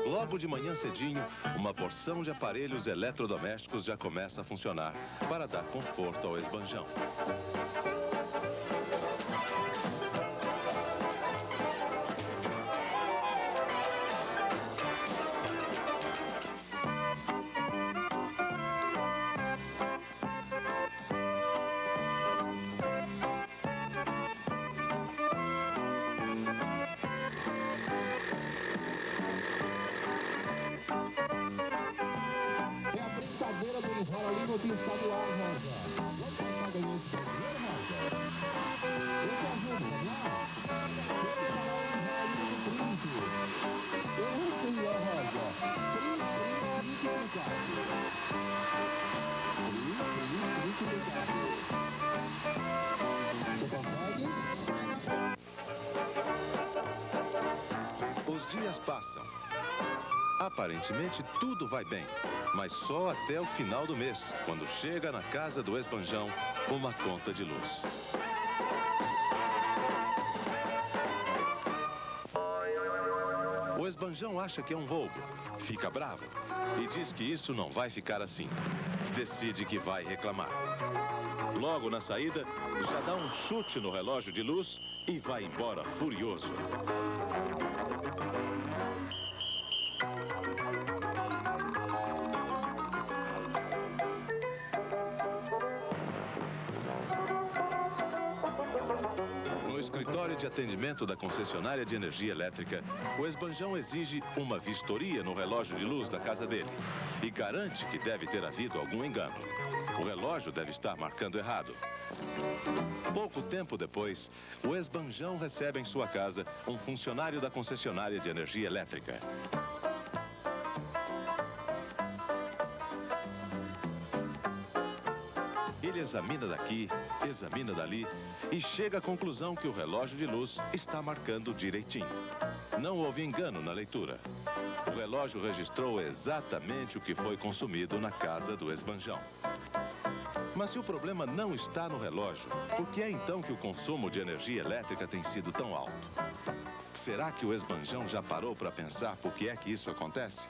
Logo de manhã cedinho, uma porção de aparelhos eletrodomésticos já começa a funcionar para dar conforto ao Esbanjão. Os dias passam. Aparentemente tudo vai bem, mas só até o final do mês, quando chega na casa do Esbanjão uma conta de luz. O Esbanjão acha que é um roubo, fica bravo e diz que isso não vai ficar assim. Decide que vai reclamar. Logo na saída, já dá um chute no relógio de luz e vai embora furioso. De atendimento da concessionária de energia elétrica, o Esbanjão exige uma vistoria no relógio de luz da casa dele e garante que deve ter havido algum engano. O relógio deve estar marcando errado. Pouco tempo depois, o Esbanjão recebe em sua casa um funcionário da concessionária de energia elétrica. Ele examina daqui, examina dali e chega à conclusão que o relógio de luz está marcando direitinho. Não houve engano na leitura. O relógio registrou exatamente o que foi consumido na casa do Esbanjão. Mas se o problema não está no relógio, por que é então que o consumo de energia elétrica tem sido tão alto? Será que o Esbanjão já parou para pensar por que é que isso acontece?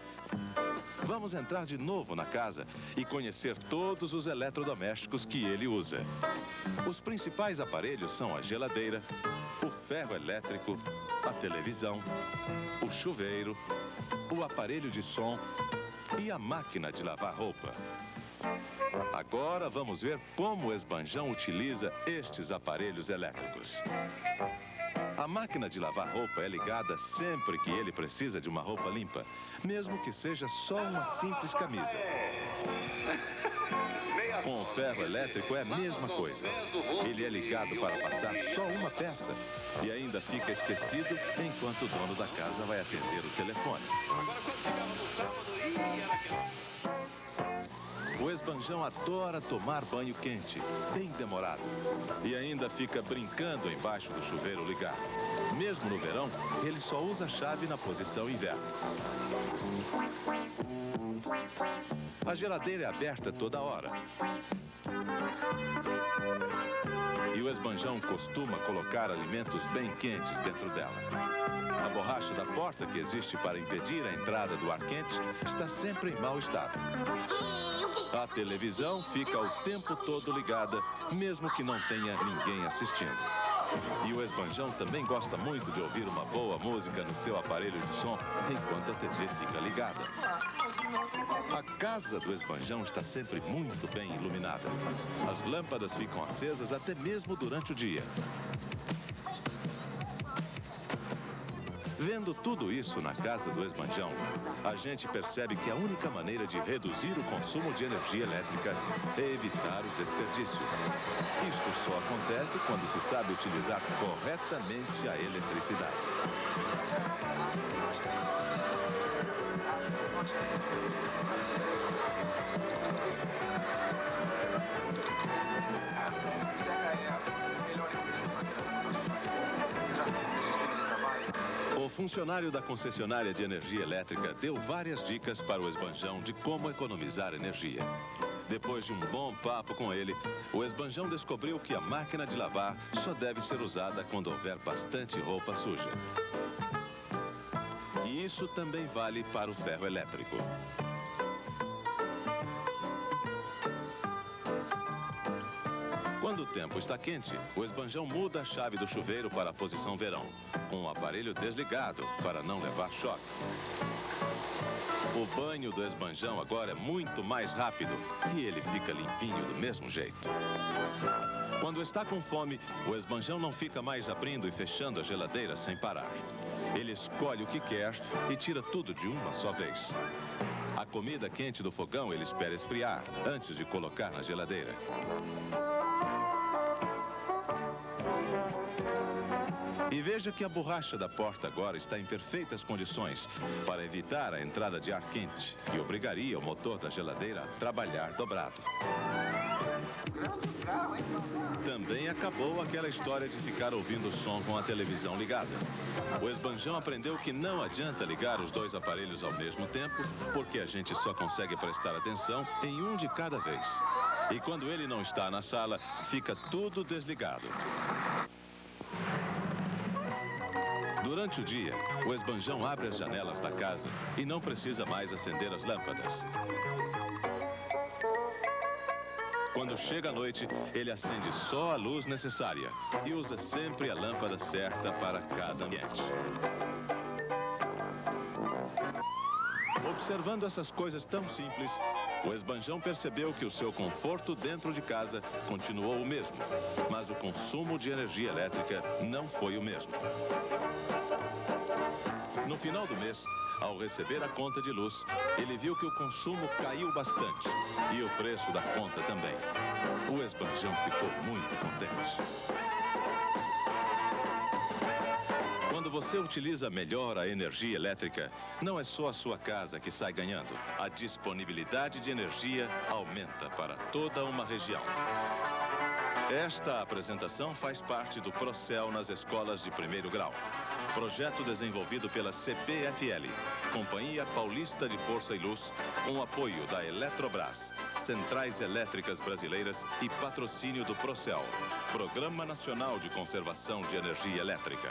Vamos entrar de novo na casa e conhecer todos os eletrodomésticos que ele usa. Os principais aparelhos são a geladeira, o ferro elétrico, a televisão, o chuveiro, o aparelho de som e a máquina de lavar roupa. Agora vamos ver como o Esbanjão utiliza estes aparelhos elétricos. A máquina de lavar roupa é ligada sempre que ele precisa de uma roupa limpa, mesmo que seja só uma simples camisa. Com o ferro elétrico é a mesma coisa. Ele é ligado para passar só uma peça e ainda fica esquecido enquanto o dono da casa vai atender o telefone. O esbanjão adora tomar banho quente, bem demorado, e ainda fica brincando embaixo do chuveiro ligado. Mesmo no verão, ele só usa a chave na posição inverno. A geladeira é aberta toda hora. E o esbanjão costuma colocar alimentos bem quentes dentro dela. A borracha da porta que existe para impedir a entrada do ar quente está sempre em mau estado. A televisão fica o tempo todo ligada, mesmo que não tenha ninguém assistindo. E o esbanjão também gosta muito de ouvir uma boa música no seu aparelho de som, enquanto a TV fica ligada. A casa do esbanjão está sempre muito bem iluminada. As lâmpadas ficam acesas até mesmo durante o dia. Vendo tudo isso na casa do esbanjão, a gente percebe que a única maneira de reduzir o consumo de energia elétrica é evitar o desperdício. Isto só acontece quando se sabe utilizar corretamente a eletricidade. O funcionário da concessionária de energia elétrica deu várias dicas para o esbanjão de como economizar energia. Depois de um bom papo com ele, o esbanjão descobriu que a máquina de lavar só deve ser usada quando houver bastante roupa suja. E isso também vale para o ferro elétrico. Quando o tempo está quente, o esbanjão muda a chave do chuveiro para a posição verão, com o aparelho desligado para não levar choque. O banho do esbanjão agora é muito mais rápido e ele fica limpinho do mesmo jeito. Quando está com fome, o esbanjão não fica mais abrindo e fechando a geladeira sem parar. Ele escolhe o que quer e tira tudo de uma só vez. A comida quente do fogão ele espera esfriar antes de colocar na geladeira. E veja que a borracha da porta agora está em perfeitas condições para evitar a entrada de ar quente, que obrigaria o motor da geladeira a trabalhar dobrado. Também acabou aquela história de ficar ouvindo o som com a televisão ligada. O esbanjão aprendeu que não adianta ligar os dois aparelhos ao mesmo tempo, porque a gente só consegue prestar atenção em um de cada vez. E quando ele não está na sala, fica tudo desligado. Durante o dia, o esbanjão abre as janelas da casa e não precisa mais acender as lâmpadas. Quando chega a noite, ele acende só a luz necessária e usa sempre a lâmpada certa para cada ambiente. Observando essas coisas tão simples, o esbanjão percebeu que o seu conforto dentro de casa continuou o mesmo, mas o consumo de energia elétrica não foi o mesmo. No final do mês, ao receber a conta de luz, ele viu que o consumo caiu bastante e o preço da conta também. O esbanjão ficou muito contente. Quando você utiliza melhor a energia elétrica, não é só a sua casa que sai ganhando. A disponibilidade de energia aumenta para toda uma região. Esta apresentação faz parte do Procel nas escolas de primeiro grau. Projeto desenvolvido pela CPFL, Companhia Paulista de Força e Luz, com apoio da Eletrobras, Centrais Elétricas Brasileiras e patrocínio do Procel, Programa Nacional de Conservação de Energia Elétrica.